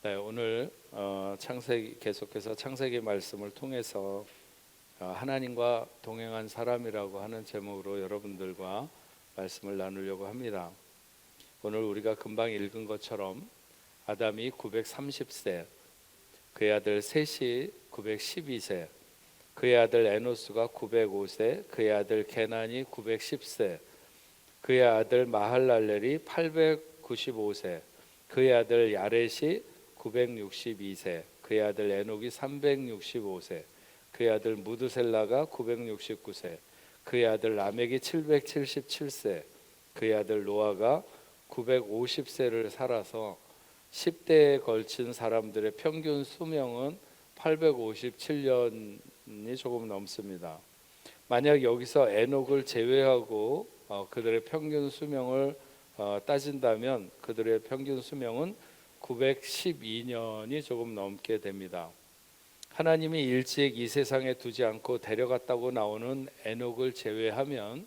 네, 오늘 창세기 계속해서 창세기 말씀을 통해서 하나님과 동행한 사람이라고 하는 제목으로 여러분들과 말씀을 나누려고 합니다. 오늘 우리가 금방 읽은 것처럼 아담이 930세, 그의 아들 셋이 912세, 그의 아들 에노스가 905세, 그의 아들 게난이 910세, 그의 아들 마할랄렐이 895세, 그의 아들 야렛이 962세, 그의 아들 에녹이 365세, 그의 아들 무드셀라가 969세, 그의 아들 라멕이 777세, 그의 아들 노아가 950세를 살아서 10대에 걸친 사람들의 평균 수명은 857년이 조금 넘습니다. 만약 여기서 에녹을 제외하고 그들의 평균 수명을 따진다면 그들의 평균 수명은 912년이 조금 넘게 됩니다. 하나님이 일찍 이 세상에 두지 않고 데려갔다고 나오는 에녹을 제외하면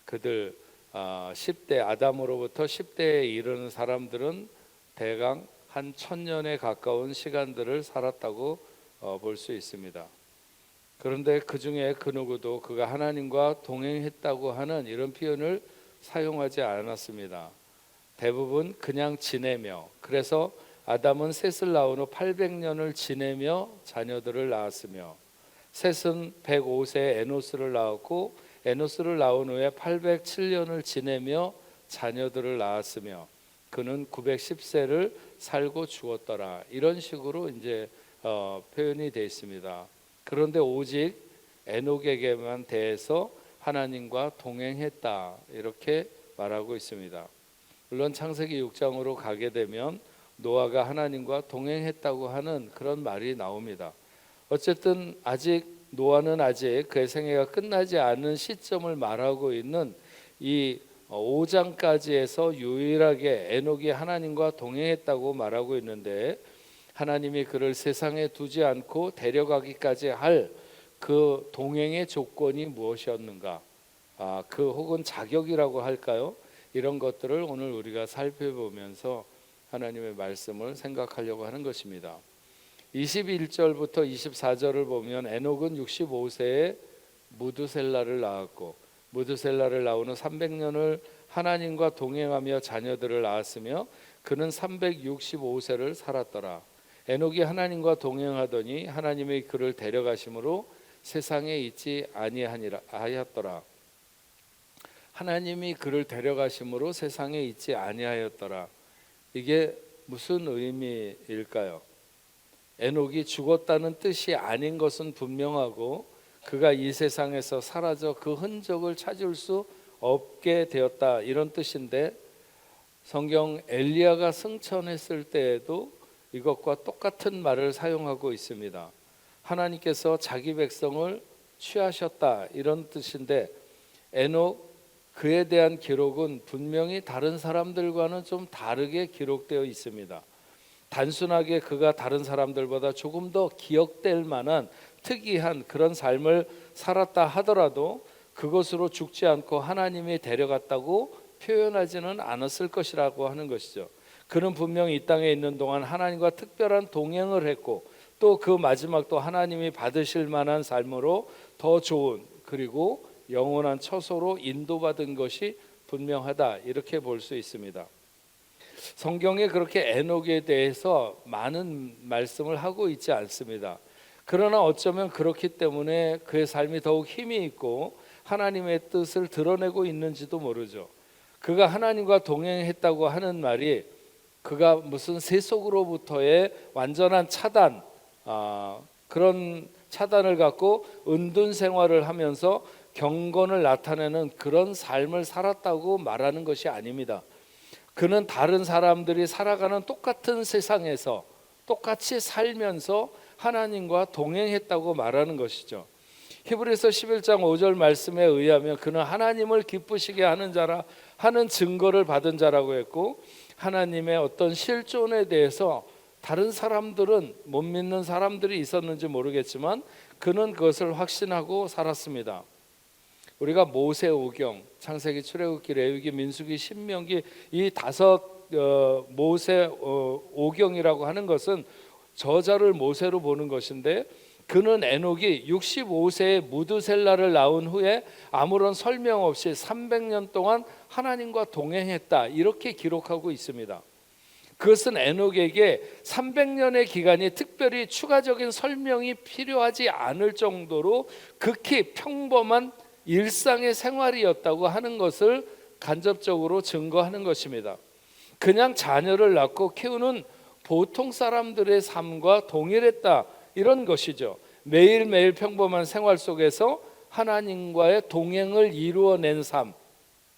그들 10대 아담으로부터 10대에 이르는 사람들은 대강 한 1000년에 가까운 시간들을 살았다고 볼 수 있습니다. 그런데 그 중에 그 누구도 그가 하나님과 동행했다고 하는 이런 표현을 사용하지 않았습니다. 대부분 그냥 지내며, 그래서 아담은 셋을 낳은 후 800년을 지내며 자녀들을 낳았으며, 셋은 105세에 에노스를 낳았고 에노스를 낳은 후에 807년을 지내며 자녀들을 낳았으며 그는 910세를 살고 죽었더라. 이런 식으로 이제 표현이 되어 있습니다. 그런데 오직 에녹에게만 대해서 하나님과 동행했다 이렇게 말하고 있습니다. 물론 창세기 6장으로 가게 되면 노아가 하나님과 동행했다고 하는 그런 말이 나옵니다. 어쨌든 노아는 아직 그의 생애가 끝나지 않은 시점을 말하고 있는 이 5장까지에서 유일하게 에녹이 하나님과 동행했다고 말하고 있는데, 하나님이 그를 세상에 두지 않고 데려가기까지 할 그 동행의 조건이 무엇이었는가, 그 혹은 자격이라고 할까요? 이런 것들을 오늘 우리가 살펴보면서 하나님의 말씀을 생각하려고 하는 것입니다. 21절부터 24절을 보면 에녹은 65세에 무드셀라를 낳았고 무드셀라를 낳은 후 300년을 하나님과 동행하며 자녀들을 낳았으며 그는 365세를 살았더라. 에녹이 하나님과 동행하더니 하나님이 그를 데려가심으로 세상에 있지 아니하였더라. 하나님이 그를 데려가심으로 세상에 있지 아니하였더라. 이게 무슨 의미일까요? 에녹이 죽었다는 뜻이 아닌 것은 분명하고 그가 이 세상에서 사라져 그 흔적을 찾을 수 없게 되었다 이런 뜻인데, 성경 엘리야가 승천했을 때에도 이것과 똑같은 말을 사용하고 있습니다. 하나님께서 자기 백성을 취하셨다 이런 뜻인데, 에녹 그에 대한 기록은 분명히 다른 사람들과는 좀 다르게 기록되어 있습니다. 단순하게 그가 다른 사람들보다 조금 더 기억될 만한 특이한 그런 삶을 살았다 하더라도 그것으로 죽지 않고 하나님이 데려갔다고 표현하지는 않았을 것이라고 하는 것이죠. 그는 분명히 이 땅에 있는 동안 하나님과 특별한 동행을 했고 또 그 마지막도 하나님이 받으실 만한 삶으로 더 좋은 그리고 영원한 처소로 인도받은 것이 분명하다 이렇게 볼 수 있습니다. 성경에 그렇게 에녹에 대해서 많은 말씀을 하고 있지 않습니다. 그러나 어쩌면 그렇기 때문에 그의 삶이 더욱 힘이 있고 하나님의 뜻을 드러내고 있는지도 모르죠. 그가 하나님과 동행했다고 하는 말이 그가 무슨 세속으로부터의 완전한 차단, 그런 차단을 갖고 은둔 생활을 하면서 경건을 나타내는 그런 삶을 살았다고 말하는 것이 아닙니다. 그는 다른 사람들이 살아가는 똑같은 세상에서 똑같이 살면서 하나님과 동행했다고 말하는 것이죠. 히브리서 11장 5절 말씀에 의하면 그는 하나님을 기쁘시게 하는 자라 하는 증거를 받은 자라고 했고, 하나님의 어떤 실존에 대해서 다른 사람들은 못 믿는 사람들이 있었는지 모르겠지만 그는 그것을 확신하고 살았습니다. 우리가 모세오경, 창세기, 출애굽기, 레위기, 민수기, 신명기 이 5 모세 오경이라고 하는 것은 저자를 모세로 보는 것인데, 그는 에녹이 65세에 무드셀라를 낳은 후에 아무런 설명 없이 300년 동안 하나님과 동행했다, 이렇게 기록하고 있습니다. 그것은 에녹에게 300년의 기간이 특별히 추가적인 설명이 필요하지 않을 정도로 극히 평범한 일상의 생활이었다고 하는 것을 간접적으로 증거하는 것입니다. 그냥 자녀를 낳고 키우는 보통 사람들의 삶과 동일했다, 이런 것이죠. 매일매일 평범한 생활 속에서 하나님과의 동행을 이루어낸 삶,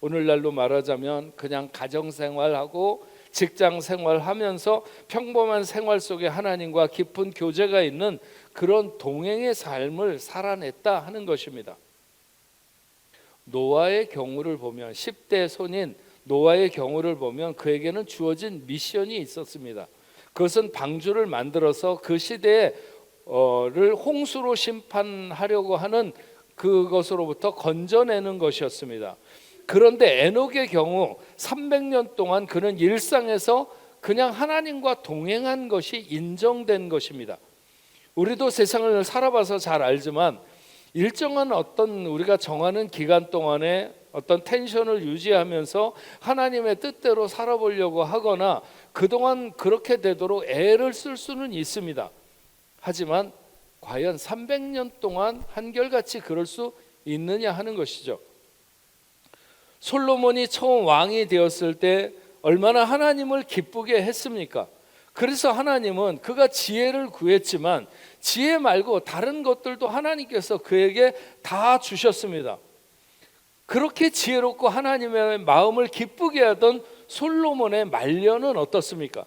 오늘날로 말하자면 그냥 가정생활하고 직장생활하면서 평범한 생활 속에 하나님과 깊은 교제가 있는 그런 동행의 삶을 살아냈다 하는 것입니다. 노아의 경우를 보면, 10대 손인 노아의 경우를 보면 그에게는 주어진 미션이 있었습니다. 그것은 방주를 만들어서 그 시대를 홍수로 심판하려고 하는 그것으로부터 건져내는 것이었습니다. 그런데 에녹의 경우 300년 동안 그는 일상에서 그냥 하나님과 동행한 것이 인정된 것입니다. 우리도 세상을 살아봐서 잘 알지만 일정한 어떤 우리가 정하는 기간 동안에 어떤 텐션을 유지하면서 하나님의 뜻대로 살아보려고 하거나 그동안 그렇게 되도록 애를 쓸 수는 있습니다. 하지만 과연 300년 동안 한결같이 그럴 수 있느냐 하는 것이죠. 솔로몬이 처음 왕이 되었을 때 얼마나 하나님을 기쁘게 했습니까? 그래서 하나님은 그가 지혜를 구했지만 지혜 말고 다른 것들도 하나님께서 그에게 다 주셨습니다. 그렇게 지혜롭고 하나님의 마음을 기쁘게 하던 솔로몬의 말년은 어떻습니까?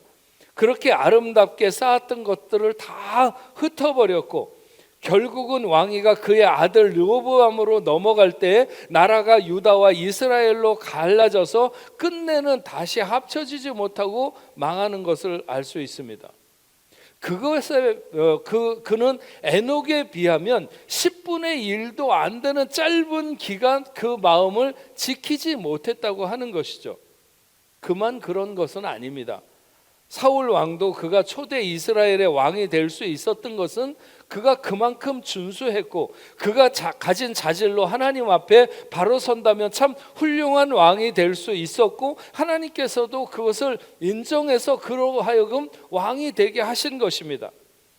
그렇게 아름답게 쌓았던 것들을 다 흩어버렸고 결국은 왕위가 그의 아들 르호보암으로 넘어갈 때 나라가 유다와 이스라엘로 갈라져서 끝내는 다시 합쳐지지 못하고 망하는 것을 알 수 있습니다. 그것에 그는 에녹에 비하면 10분의 1도 안 되는 짧은 기간 그 마음을 지키지 못했다고 하는 것이죠. 그만 그런 것은 아닙니다. 사울 왕도 그가 초대 이스라엘의 왕이 될 수 있었던 것은 그가 그만큼 준수했고 그가 가진 자질로 하나님 앞에 바로 선다면 참 훌륭한 왕이 될 수 있었고 하나님께서도 그것을 인정해서 그로 하여금 왕이 되게 하신 것입니다.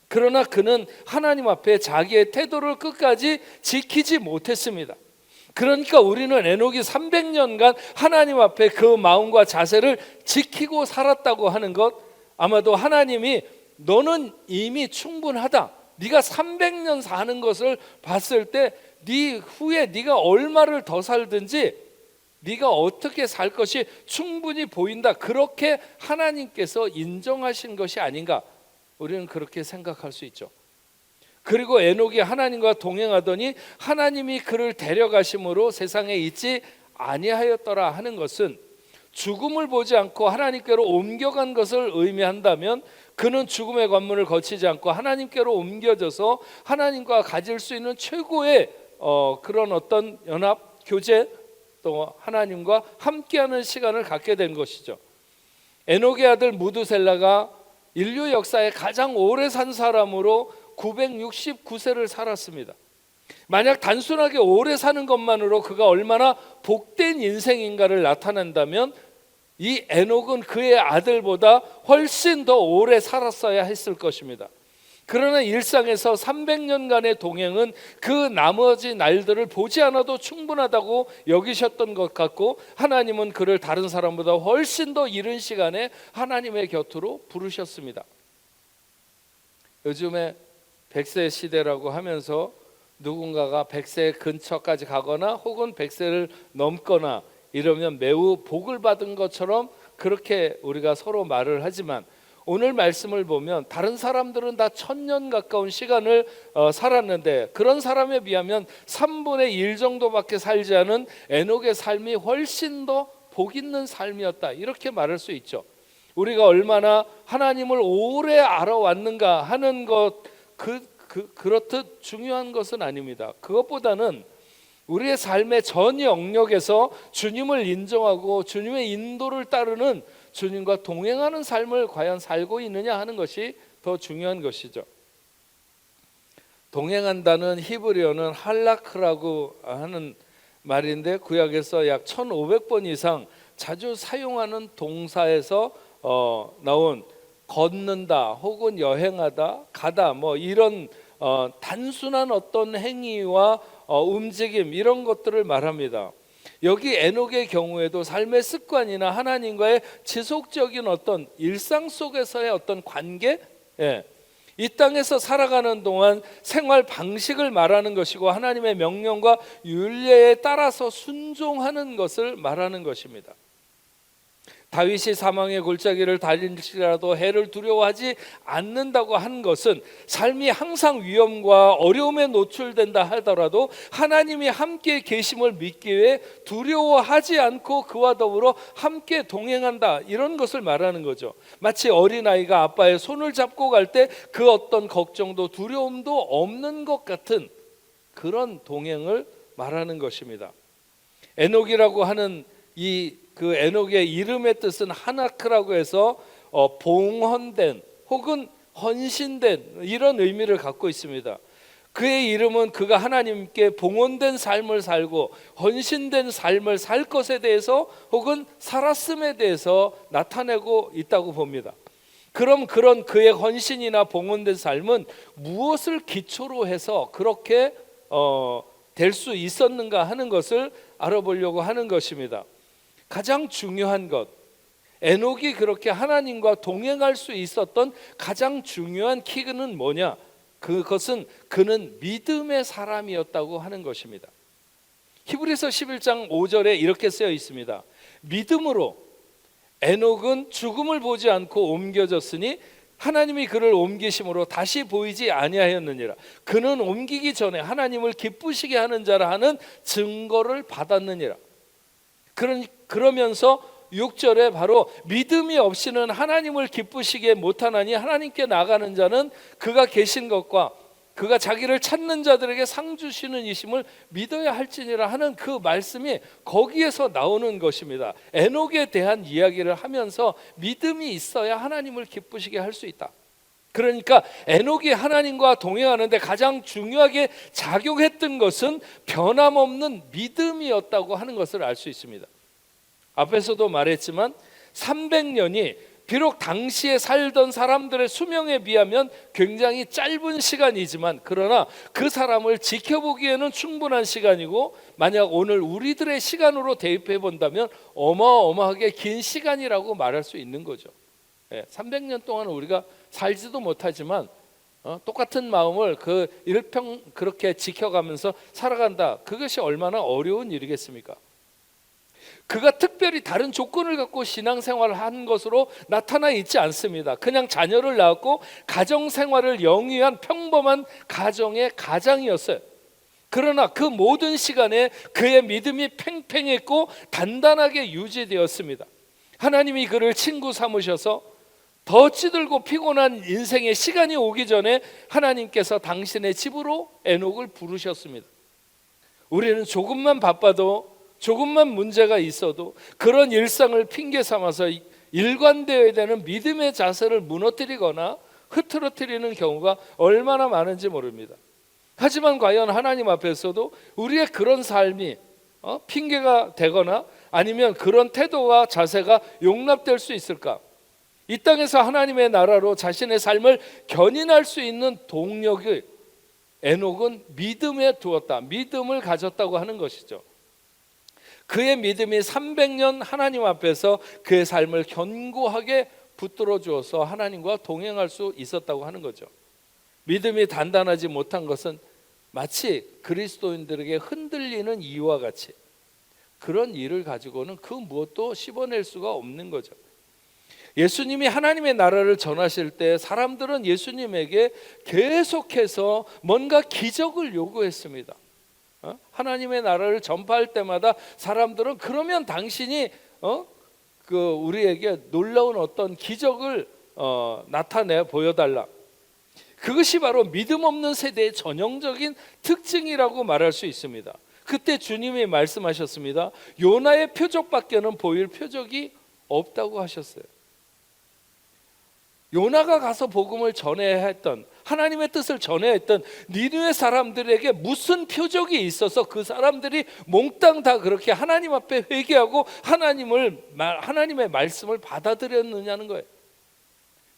그러나 그는 하나님 앞에 자기의 태도를 끝까지 지키지 못했습니다. 그러니까 우리는 에녹이 300년간 하나님 앞에 그 마음과 자세를 지키고 살았다고 하는 것, 아마도 하나님이 너는 이미 충분하다, 네가 300년 사는 것을 봤을 때 네 후에 네가 얼마를 더 살든지 네가 어떻게 살 것이 충분히 보인다, 그렇게 하나님께서 인정하신 것이 아닌가, 우리는 그렇게 생각할 수 있죠. 그리고 에녹이 하나님과 동행하더니 하나님이 그를 데려가심으로 세상에 있지 아니하였더라 하는 것은 죽음을 보지 않고 하나님께로 옮겨간 것을 의미한다면 그는 죽음의 관문을 거치지 않고 하나님께로 옮겨져서 하나님과 가질 수 있는 최고의 그런 어떤 연합, 교제, 또 하나님과 함께하는 시간을 갖게 된 것이죠. 에녹의 아들 무드셀라가 인류 역사에 가장 오래 산 사람으로 969세를 살았습니다. 만약 단순하게 오래 사는 것만으로 그가 얼마나 복된 인생인가를 나타낸다면 이 에녹은 그의 아들보다 훨씬 더 오래 살았어야 했을 것입니다. 그러나 일상에서 300년간의 동행은 그 나머지 날들을 보지 않아도 충분하다고 여기셨던 것 같고 하나님은 그를 다른 사람보다 훨씬 더 이른 시간에 하나님의 곁으로 부르셨습니다. 요즘에 100세 시대라고 하면서 누군가가 100세 근처까지 가거나 혹은 100세를 넘거나 이러면 매우 복을 받은 것처럼 그렇게 우리가 서로 말을 하지만 오늘 말씀을 보면 다른 사람들은 다 1000년 가까운 시간을 살았는데 그런 사람에 비하면 3분의 1 정도밖에 살지 않은 에녹의 삶이 훨씬 더 복 있는 삶이었다, 이렇게 말할 수 있죠. 우리가 얼마나 하나님을 오래 알아왔는가 하는 것 그렇듯 중요한 것은 아닙니다. 그것보다는 우리의 삶의 전 영역에서 주님을 인정하고 주님의 인도를 따르는 주님과 동행하는 삶을 과연 살고 있느냐 하는 것이 더 중요한 것이죠. 동행한다는 히브리어는 할라크라고 하는 말인데 구약에서 약 1500번 이상 자주 사용하는 동사에서 나온 걷는다 혹은 여행하다 가다 뭐 이런 단순한 어떤 행위와 움직임 이런 것들을 말합니다. 여기 에녹의 경우에도 삶의 습관이나 하나님과의 지속적인 어떤 일상 속에서의 어떤 관계, 이 땅에서 살아가는 동안 생활 방식을 말하는 것이고 하나님의 명령과 율례에 따라서 순종하는 것을 말하는 것입니다. 다윗이 사망의 골짜기를 달릴지라도 해를 두려워하지 않는다고 한 것은 삶이 항상 위험과 어려움에 노출된다 하더라도 하나님이 함께 계심을 믿기 위해 두려워하지 않고 그와 더불어 함께 동행한다, 이런 것을 말하는 거죠. 마치 어린아이가 아빠의 손을 잡고 갈 때 그 어떤 걱정도 두려움도 없는 것 같은 그런 동행을 말하는 것입니다. 에녹이라고 하는 그 에녹의 이름의 뜻은 하나크라고 해서 봉헌된 혹은 헌신된 이런 의미를 갖고 있습니다. 그의 이름은 그가 하나님께 봉헌된 삶을 살고 헌신된 삶을 살 것에 대해서 혹은 살았음에 대해서 나타내고 있다고 봅니다. 그럼 그런 그의 헌신이나 봉헌된 삶은 무엇을 기초로 해서 그렇게 될 수 있었는가 하는 것을 알아보려고 하는 것입니다. 가장 중요한 것, 에녹이 그렇게 하나님과 동행할 수 있었던 가장 중요한 키는 뭐냐? 그것은 그는 믿음의 사람이었다고 하는 것입니다. 히브리서 11장 5절에 이렇게 쓰여 있습니다. 믿음으로 에녹은 죽음을 보지 않고 옮겨졌으니 하나님이 그를 옮기심으로 다시 보이지 아니하였느니라. 그는 옮기기 전에 하나님을 기쁘시게 하는 자라 하는 증거를 받았느니라. 그러면서 6절에 바로 믿음이 없이는 하나님을 기쁘시게 못하나니 하나님께 나가는 자는 그가 계신 것과 그가 자기를 찾는 자들에게 상 주시는 이심을 믿어야 할지니라 하는 그 말씀이 거기에서 나오는 것입니다. 에녹에 대한 이야기를 하면서 믿음이 있어야 하나님을 기쁘시게 할 수 있다. 그러니까 에녹이 하나님과 동행하는데 가장 중요하게 작용했던 것은 변함없는 믿음이었다고 하는 것을 알 수 있습니다. 앞에서도 말했지만 300년이 비록 당시에 살던 사람들의 수명에 비하면 굉장히 짧은 시간이지만 그러나 그 사람을 지켜보기에는 충분한 시간이고 만약 오늘 우리들의 시간으로 대입해 본다면 어마어마하게 긴 시간이라고 말할 수 있는 거죠. 300년 동안 우리가 살지도 못하지만 똑같은 마음을 그 일평 그렇게 지켜가면서 살아간다. 그것이 얼마나 어려운 일이겠습니까? 그가 특별히 다른 조건을 갖고 신앙생활을 한 것으로 나타나 있지 않습니다. 그냥 자녀를 낳았고 가정생활을 영위한 평범한 가정의 가장이었어요. 그러나 그 모든 시간에 그의 믿음이 팽팽했고 단단하게 유지되었습니다. 하나님이 그를 친구 삼으셔서 더 찌들고 피곤한 인생의 시간이 오기 전에 하나님께서 당신의 집으로 에녹을 부르셨습니다. 우리는 조금만 바빠도 조금만 문제가 있어도 그런 일상을 핑계 삼아서 일관되어야 되는 믿음의 자세를 무너뜨리거나 흐트러뜨리는 경우가 얼마나 많은지 모릅니다. 하지만 과연 하나님 앞에서도 우리의 그런 삶이 핑계가 되거나 아니면 그런 태도와 자세가 용납될 수 있을까? 이 땅에서 하나님의 나라로 자신의 삶을 견인할 수 있는 동력을 에녹은 믿음에 두었다. 믿음을 가졌다고 하는 것이죠. 그의 믿음이 300년 하나님 앞에서 그의 삶을 견고하게 붙들어 주어서 하나님과 동행할 수 있었다고 하는 거죠. 믿음이 단단하지 못한 것은 마치 그리스도인들에게 흔들리는 이와 같이 그런 일을 가지고는 그 무엇도 씹어낼 수가 없는 거죠. 예수님이 하나님의 나라를 전하실 때 사람들은 예수님에게 계속해서 뭔가 기적을 요구했습니다. 하나님의 나라를 전파할 때마다 사람들은 그러면 당신이 우리에게 놀라운 어떤 기적을 나타내 보여달라. 그것이 바로 믿음 없는 세대의 전형적인 특징이라고 말할 수 있습니다. 그때 주님이 말씀하셨습니다. 요나의 표적밖에는 보일 표적이 없다고 하셨어요. 요나가 가서 복음을 전해야 했던, 하나님의 뜻을 전해야 했던 니느웨 사람들에게 무슨 표적이 있어서 그 사람들이 몽땅 다 그렇게 하나님 앞에 회개하고 하나님의 말씀을 받아들였느냐는 거예요.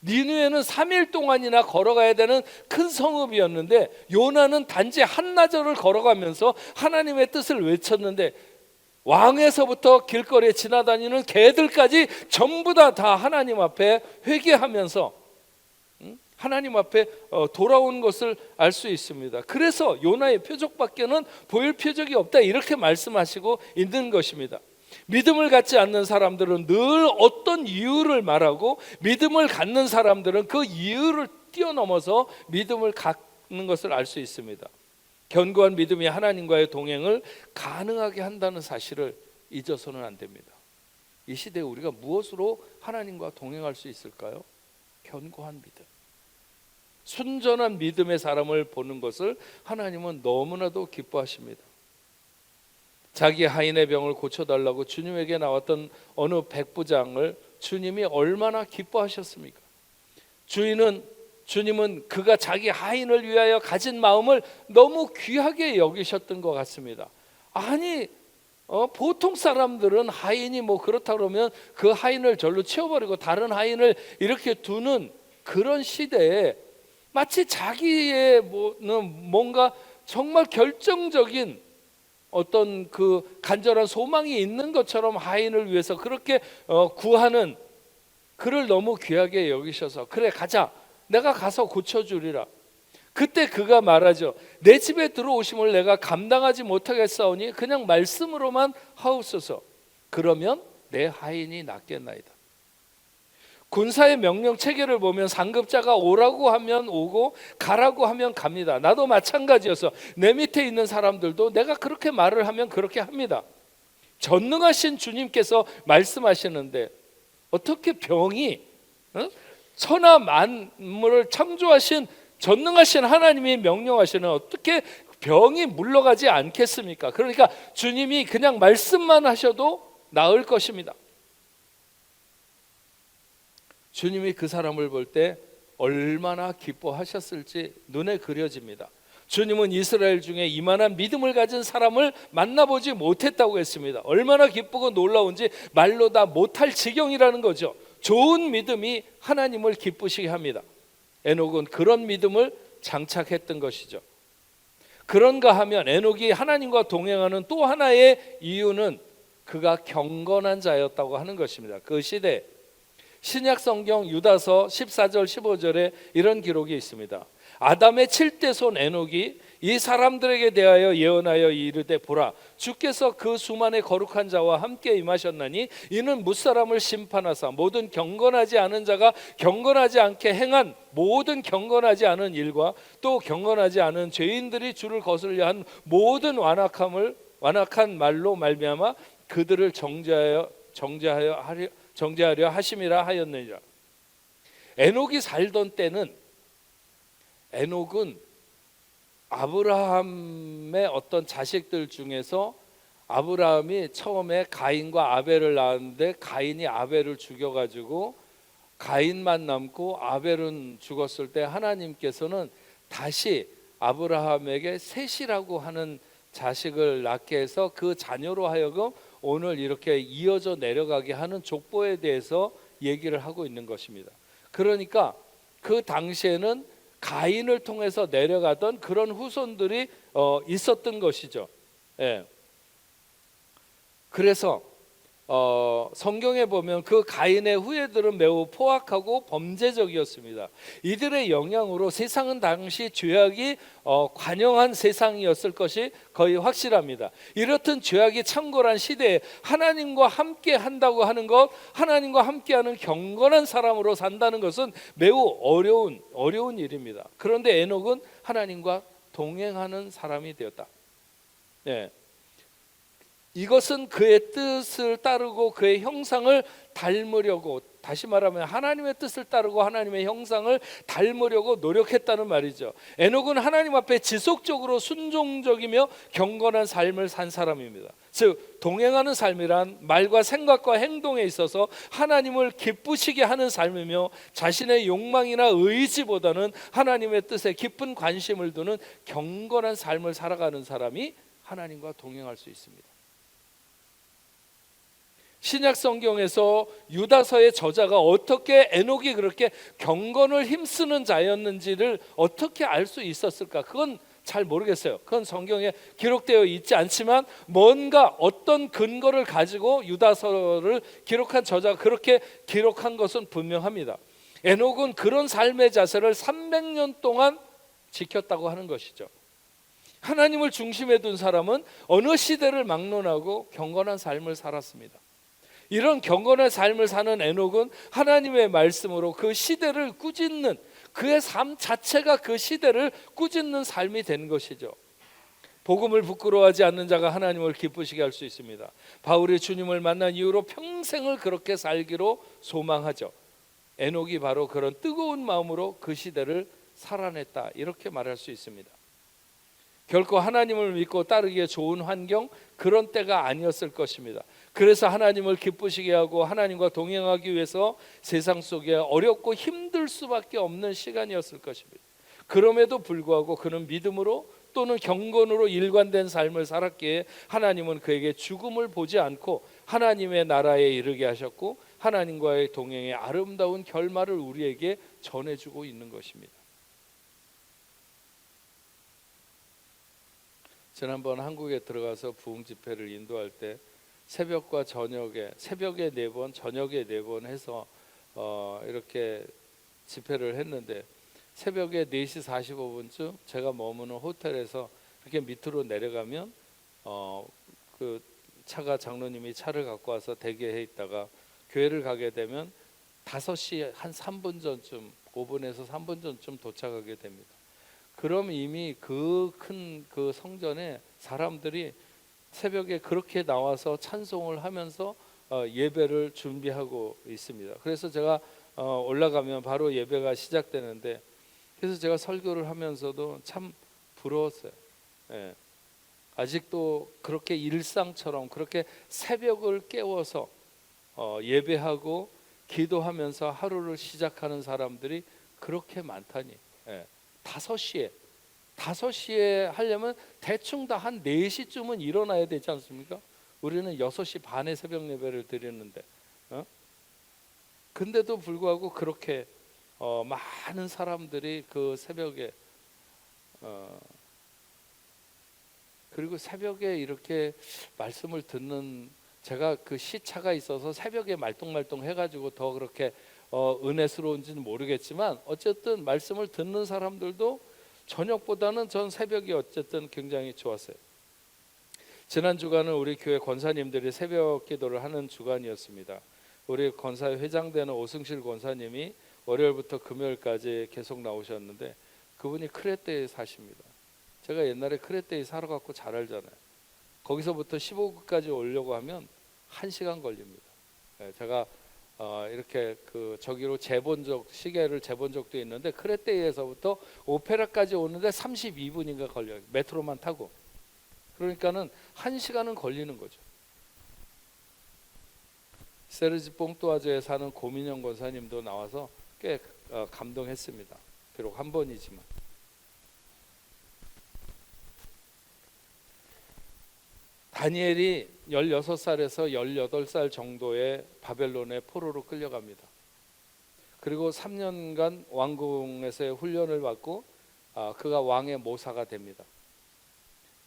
니느웨는 3일 동안이나 걸어가야 되는 큰 성읍이었는데 요나는 단지 한나절을 걸어가면서 하나님의 뜻을 외쳤는데 왕에서부터 길거리에 지나다니는 개들까지 전부 다 하나님 앞에 회개하면서 하나님 앞에 돌아온 것을 알 수 있습니다. 그래서 요나의 표적밖에는 보일 표적이 없다, 이렇게 말씀하시고 있는 것입니다. 믿음을 갖지 않는 사람들은 늘 어떤 이유를 말하고, 믿음을 갖는 사람들은 그 이유를 뛰어넘어서 믿음을 갖는 것을 알 수 있습니다. 견고한 믿음이 하나님과의 동행을 가능하게 한다는 사실을 잊어서는 안 됩니다. 이 시대에 우리가 무엇으로 하나님과 동행할 수 있을까요? 견고한 믿음, 순전한 믿음의 사람을 보는 것을 하나님은 너무나도 기뻐하십니다. 자기 하인의 병을 고쳐달라고 주님에게 나왔던 어느 백부장을 주님이 얼마나 기뻐하셨습니까? 주님은 그가 자기 하인을 위하여 가진 마음을 너무 귀하게 여기셨던 것 같습니다. 아니, 보통 사람들은 하인이 뭐 그렇다 그러면 그 하인을 절로 치워버리고 다른 하인을 이렇게 두는 그런 시대에 마치 자기의 뭔가 정말 결정적인 어떤 그 간절한 소망이 있는 것처럼 하인을 위해서 그렇게 구하는 그를 너무 귀하게 여기셔서, 그래 가자, 내가 가서 고쳐주리라. 그때 그가 말하죠. 내 집에 들어오심을 내가 감당하지 못하겠사오니 그냥 말씀으로만 하옵소서. 그러면 내 하인이 낫겠나이다. 군사의 명령 체계를 보면 상급자가 오라고 하면 오고 가라고 하면 갑니다. 나도 마찬가지여서 내 밑에 있는 사람들도 내가 그렇게 말을 하면 그렇게 합니다. 전능하신 주님께서 말씀하시는데 어떻게 병이, 천하 만물을 창조하신 전능하신 하나님이 명령하시는 어떻게 병이 물러가지 않겠습니까? 그러니까 주님이 그냥 말씀만 하셔도 나을 것입니다. 주님이 그 사람을 볼 때 얼마나 기뻐하셨을지 눈에 그려집니다. 주님은 이스라엘 중에 이만한 믿음을 가진 사람을 만나보지 못했다고 했습니다. 얼마나 기쁘고 놀라운지 말로 다 못할 지경이라는 거죠. 좋은 믿음이 하나님을 기쁘시게 합니다. 에녹은 그런 믿음을 장착했던 것이죠. 그런가 하면 에녹이 하나님과 동행하는 또 하나의 이유는 그가 경건한 자였다고 하는 것입니다. 그 시대 신약 성경 유다서 14절 15절에 이런 기록이 있습니다. 아담의 7대 손 에녹이 이 사람들에게 대하여 예언하여 이르되 보라, 주께서 그 수만의 거룩한 자와 함께 임하셨나니 이는 무사람을 심판하사 모든 경건하지 않은 자가 경건하지 않게 행한 모든 경건하지 않은 일과 또 경건하지 않은 죄인들이 주를 거스르려 한 모든 완악한 말로 말미암아 그들을 정죄하려 하심이라 하였느니라. 에녹이 살던 때는, 에녹은 아브라함의 어떤 자식들 중에서 아브라함이 처음에 가인과 아벨을 낳았는데 가인이 아벨을 죽여가지고 가인만 남고 아벨은 죽었을 때 하나님께서는 다시 아브라함에게 셋이라고 하는 자식을 낳게 해서 그 자녀로 하여금 오늘 이렇게 이어져 내려가게 하는 족보에 대해서 얘기를 하고 있는 것입니다. 그러니까 그 당시에는 가인을 통해서 내려가던 그런 후손들이 있었던 것이죠. 예. 그래서 성경에 보면 그 가인의 후예들은 매우 포악하고 범죄적이었습니다. 이들의 영향으로 세상은 당시 죄악이 관영한 세상이었을 것이 거의 확실합니다. 이렇듯 죄악이 창궐한 시대에 하나님과 함께 한다고 하는 것, 하나님과 함께하는 경건한 사람으로 산다는 것은 매우 어려운 일입니다. 그런데 에녹은 하나님과 동행하는 사람이 되었다. 네. 이것은 그의 뜻을 따르고 그의 형상을 닮으려고 다시 말하면 하나님의 뜻을 따르고 하나님의 형상을 닮으려고 노력했다는 말이죠. 에녹은 하나님 앞에 지속적으로 순종적이며 경건한 삶을 산 사람입니다. 즉 동행하는 삶이란 말과 생각과 행동에 있어서 하나님을 기쁘시게 하는 삶이며 자신의 욕망이나 의지보다는 하나님의 뜻에 깊은 관심을 두는 경건한 삶을 살아가는 사람이 하나님과 동행할 수 있습니다. 신약 성경에서 유다서의 저자가 어떻게 에녹이 그렇게 경건을 힘쓰는 자였는지를 어떻게 알 수 있었을까? 그건 잘 모르겠어요. 그건 성경에 기록되어 있지 않지만 뭔가 어떤 근거를 가지고 유다서를 기록한 저자가 그렇게 기록한 것은 분명합니다. 에녹은 그런 삶의 자세를 300년 동안 지켰다고 하는 것이죠. 하나님을 중심에 둔 사람은 어느 시대를 막론하고 경건한 삶을 살았습니다. 이런 경건한 삶을 사는 에녹은 하나님의 말씀으로 그 시대를 꾸짖는, 그의 삶 자체가 그 시대를 꾸짖는 삶이 된 것이죠. 복음을 부끄러워하지 않는 자가 하나님을 기쁘시게 할 수 있습니다. 바울이 주님을 만난 이후로 평생을 그렇게 살기로 소망하죠. 에녹이 바로 그런 뜨거운 마음으로 그 시대를 살아냈다, 이렇게 말할 수 있습니다. 결코 하나님을 믿고 따르기에 좋은 환경, 그런 때가 아니었을 것입니다. 그래서 하나님을 기쁘시게 하고 하나님과 동행하기 위해서 세상 속에 어렵고 힘들 수밖에 없는 시간이었을 것입니다. 그럼에도 불구하고 그는 믿음으로 또는 경건으로 일관된 삶을 살았기에 하나님은 그에게 죽음을 보지 않고 하나님의 나라에 이르게 하셨고 하나님과의 동행의 아름다운 결말을 우리에게 전해주고 있는 것입니다. 지난번 한국에 들어가서 부흥 집회를 인도할 때 새벽과 저녁에, 새벽에 4번, 저녁에 4번 해서 이렇게 집회를 했는데 새벽에 4시 45분쯤 제가 머무는 호텔에서 이렇게 밑으로 내려가면 그 차가, 장로님이 차를 갖고 와서 대기해 있다가 교회를 가게 되면 5시 한 3분 전쯤, 5분에서 3분 전쯤 도착하게 됩니다. 그럼 이미 그 큰 그 성전에 사람들이 새벽에 그렇게 나와서 찬송을 하면서 예배를 준비하고 있습니다. 그래서 제가 올라가면 바로 예배가 시작되는데, 그래서 제가 설교를 하면서도 참 부러웠어요. 예. 아직도 그렇게 일상처럼 그렇게 새벽을 깨워서 예배하고 기도하면서 하루를 시작하는 사람들이 그렇게 많다니. 예. 5시에 하려면 대충 다 한 4시쯤은 일어나야 되지 않습니까? 우리는 6시 반에 새벽 예배를 드리는데 근데도 불구하고 그렇게 많은 사람들이 그 새벽에 그리고 새벽에 이렇게 말씀을 듣는, 제가 그 시차가 있어서 새벽에 말똥말똥 해가지고 더 그렇게 은혜스러운지는 모르겠지만 어쨌든 말씀을 듣는 사람들도 저녁보다는 전 새벽이 어쨌든 굉장히 좋았어요. 지난 주간은 우리 교회 권사님들이 새벽 기도를 하는 주간이었습니다. 우리 권사회 회장되는 오승실 권사님이 월요일부터 금요일까지 계속 나오셨는데 그분이 크레떼에 사십니다. 제가 옛날에 크레떼에 살아갖고 잘 알잖아요. 거기서부터 15구까지 오려고 하면 1시간 걸립니다. 제가 이렇게 그 저기로 시계를 재본 적도 있는데 크레테에서부터 오페라까지 오는데 32분인가 걸려요. 메트로만 타고. 그러니까는 1시간은 걸리는 거죠. 세르지 뽕뚜아즈에 사는 고민영 권사님도 나와서 꽤 감동했습니다. 비록 한 번이지만. 다니엘이 16살에서 18살 정도의 바벨론의 포로로 끌려갑니다. 그리고 3년간 왕궁에서의 훈련을 받고 그가 왕의 모사가 됩니다.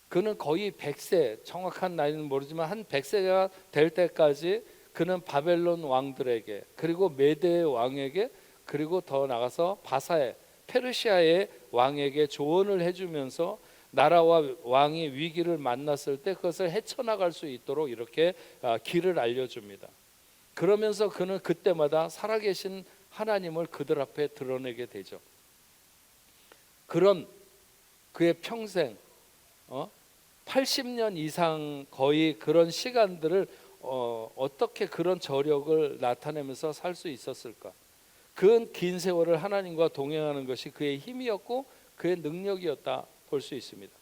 그는 거의 100세, 정확한 나이는 모르지만 한 100세가 될 때까지 그는 바벨론 왕들에게, 그리고 메대 왕에게, 그리고 더 나가서 바사의 페르시아의 왕에게 조언을 해주면서 나라와 왕이 위기를 만났을 때 그것을 헤쳐나갈 수 있도록 이렇게 길을 알려줍니다. 그러면서 그는 그때마다 살아계신 하나님을 그들 앞에 드러내게 되죠. 그런 그의 평생 80년 이상 거의 그런 시간들을 어떻게 그런 저력을 나타내면서 살 수 있었을까? 그 긴 세월을 하나님과 동행하는 것이 그의 힘이었고 그의 능력이었다 볼 수 있습니다.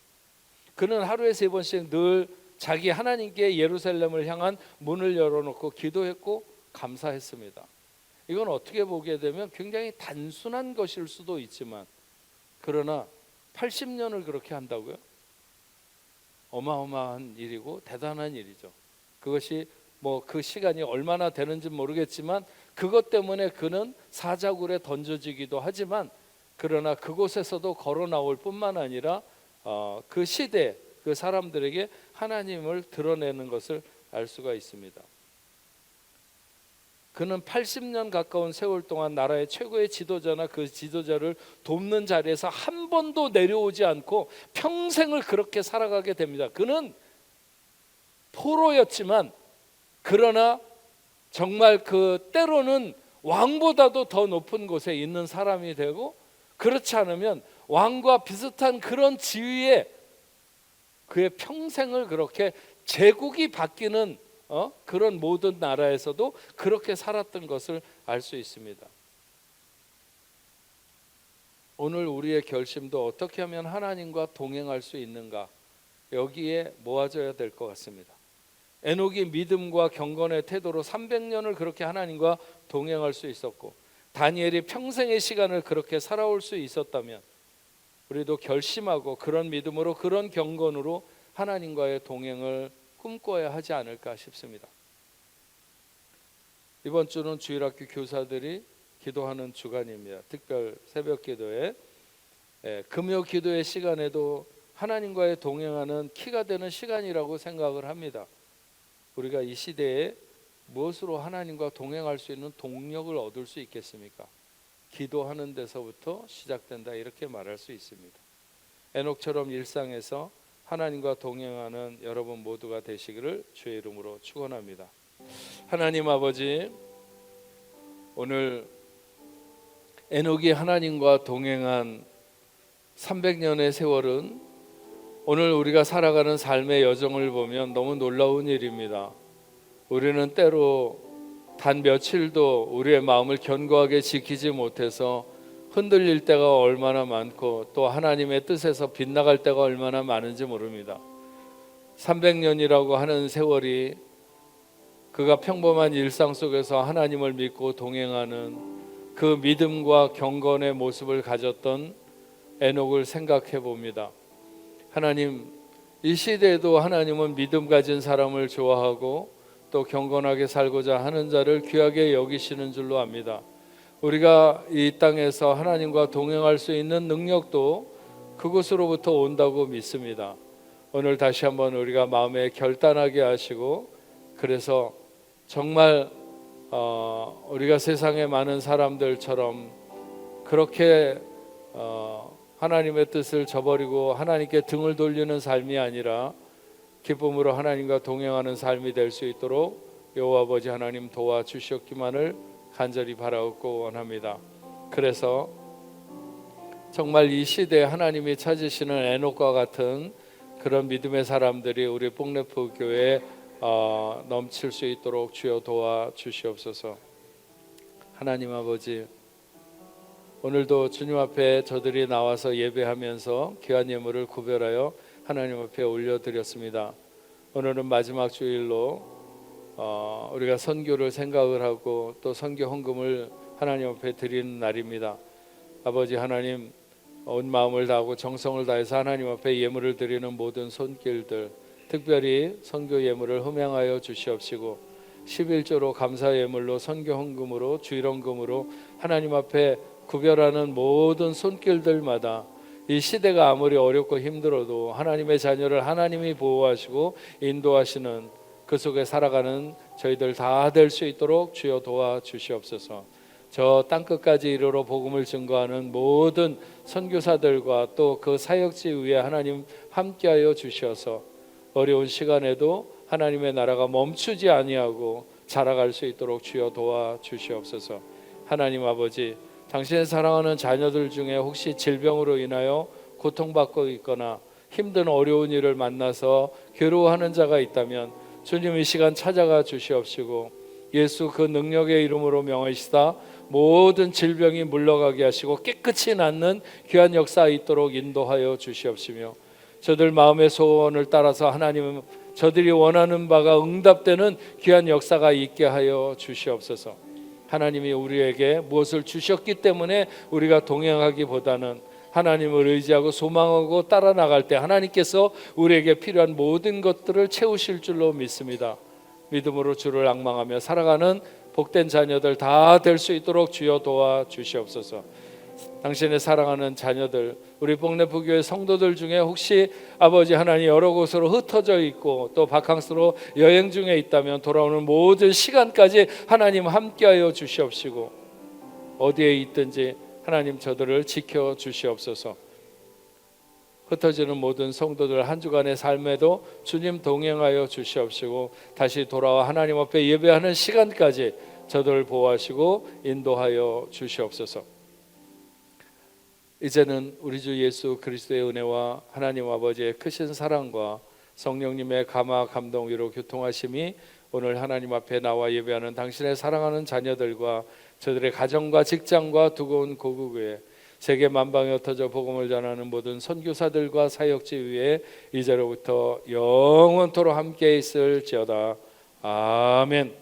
그는 하루에 3번씩 늘 자기 하나님께 예루살렘을 향한 문을 열어놓고 기도했고 감사했습니다. 이건 어떻게 보게 되면 굉장히 단순한 것일 수도 있지만, 그러나 80년을 그렇게 한다고요? 어마어마한 일이고 대단한 일이죠. 그것이 뭐 그 시간이 얼마나 되는지 모르겠지만 그것 때문에 그는 사자굴에 던져지기도 하지만, 그러나 그곳에서도 걸어 나올 뿐만 아니라 그 시대 그 사람들에게 하나님을 드러내는 것을 알 수가 있습니다. 그는 80년 가까운 세월 동안 나라의 최고의 지도자나 그 지도자를 돕는 자리에서 한 번도 내려오지 않고 평생을 그렇게 살아가게 됩니다. 그는 포로였지만, 그러나 정말 그 때로는 왕보다도 더 높은 곳에 있는 사람이 되고, 그렇지 않으면 왕과 비슷한 그런 지위에 그의 평생을 그렇게 제국이 바뀌는 그런 모든 나라에서도 그렇게 살았던 것을 알 수 있습니다. 오늘 우리의 결심도 어떻게 하면 하나님과 동행할 수 있는가, 여기에 모아져야 될 것 같습니다. 에녹이 믿음과 경건의 태도로 300년을 그렇게 하나님과 동행할 수 있었고, 다니엘이 평생의 시간을 그렇게 살아올 수 있었다면 우리도 결심하고 그런 믿음으로 그런 경건으로 하나님과의 동행을 꿈꿔야 하지 않을까 싶습니다. 이번 주는 주일학교 교사들이 기도하는 주간입니다. 특별 새벽 기도에 금요 기도의 시간에도 하나님과의 동행하는 키가 되는 시간이라고 생각을 합니다. 우리가 이 시대에 무엇으로 하나님과 동행할 수 있는 동력을 얻을 수 있겠습니까? 기도하는 데서부터 시작된다, 이렇게 말할 수 있습니다. 에녹처럼 일상에서 하나님과 동행하는 여러분 모두가 되시기를 주의 이름으로 축원합니다. 하나님 아버지, 오늘 에녹이 하나님과 동행한 300년의 세월은 오늘 우리가 살아가는 삶의 여정을 보면 너무 놀라운 일입니다. 우리는 때로 단 며칠도 우리의 마음을 견고하게 지키지 못해서 흔들릴 때가 얼마나 많고 또 하나님의 뜻에서 빗나갈 때가 얼마나 많은지 모릅니다. 300년이라고 하는 세월이 그가 평범한 일상 속에서 하나님을 믿고 동행하는 그 믿음과 경건의 모습을 가졌던 에녹을 생각해 봅니다. 하나님, 이 시대에도 하나님은 믿음 가진 사람을 좋아하고 또 경건하게 살고자 하는 자를 귀하게 여기시는 줄로 압니다. 우리가 이 땅에서 하나님과 동행할 수 있는 능력도 그곳으로부터 온다고 믿습니다. 오늘 다시 한번 우리가 마음에 결단하게 하시고, 그래서 정말 우리가 세상의 많은 사람들처럼 그렇게 하나님의 뜻을 저버리고 하나님께 등을 돌리는 삶이 아니라 기쁨으로 하나님과 동행하는 삶이 될 수 있도록 여호와 아버지 하나님 도와주시옵기만을 간절히 바라옵고 원합니다. 그래서 정말 이 시대에 하나님이 찾으시는 에녹과 같은 그런 믿음의 사람들이 우리 뽕레프 교회에 넘칠 수 있도록 주여 도와주시옵소서. 하나님 아버지, 오늘도 주님 앞에 저들이 나와서 예배하면서 귀한 예물을 구별하여 하나님 앞에 올려드렸습니다. 오늘은 마지막 주일로 우리가 선교를 생각을 하고 또 선교 헌금을 하나님 앞에 드리는 날입니다. 아버지 하나님, 온 마음을 다하고 정성을 다해서 하나님 앞에 예물을 드리는 모든 손길들, 특별히 선교 예물을 흠양하여 주시옵시고 11조로 감사 예물로 선교 헌금으로 주일 헌금으로 하나님 앞에 구별하는 모든 손길들마다 이 시대가 아무리 어렵고 힘들어도 하나님의 자녀를 하나님이 보호하시고 인도하시는 그 속에 살아가는 저희들 다 될 수 있도록 주여 도와주시옵소서. 저 땅끝까지 이르러 복음을 증거하는 모든 선교사들과 또 그 사역지 위에 하나님 함께하여 주셔서 어려운 시간에도 하나님의 나라가 멈추지 아니하고 자라갈 수 있도록 주여 도와주시옵소서. 하나님 아버지, 당신의 사랑하는 자녀들 중에 혹시 질병으로 인하여 고통받고 있거나 힘든 어려운 일을 만나서 괴로워하는 자가 있다면 주님 이 시간 찾아가 주시옵시고 예수 그 능력의 이름으로 명하시다 모든 질병이 물러가게 하시고 깨끗이 낫는 귀한 역사 있도록 인도하여 주시옵시며 저들 마음의 소원을 따라서 하나님은 저들이 원하는 바가 응답되는 귀한 역사가 있게 하여 주시옵소서. 하나님이 우리에게 무엇을 주셨기 때문에 우리가 동행하기보다는 하나님을 의지하고 소망하고 따라 나갈 때 하나님께서 우리에게 필요한 모든 것들을 채우실 줄로 믿습니다. 믿음으로 주를 앙망하며 살아가는 복된 자녀들 다 될 수 있도록 주여 도와 주시옵소서. 당신의 사랑하는 자녀들, 우리 복내부교회 성도들 중에 혹시 아버지 하나님 여러 곳으로 흩어져 있고 또 바캉스로 여행 중에 있다면 돌아오는 모든 시간까지 하나님 함께하여 주시옵시고 어디에 있든지 하나님 저들을 지켜 주시옵소서. 흩어지는 모든 성도들 한 주간의 삶에도 주님 동행하여 주시옵시고 다시 돌아와 하나님 앞에 예배하는 시간까지 저들을 보호하시고 인도하여 주시옵소서. 이제는 우리 주 예수 그리스도의 은혜와 하나님 아버지의 크신 사랑과 성령님의 감화 감동 위로 교통하심이 오늘 하나님 앞에 나와 예배하는 당신의 사랑하는 자녀들과 저들의 가정과 직장과 두고온 고국에 세계 만방에 흩어져 복음을 전하는 모든 선교사들과 사역지 위에 이제로부터 영원토록 함께 있을지어다. 아멘.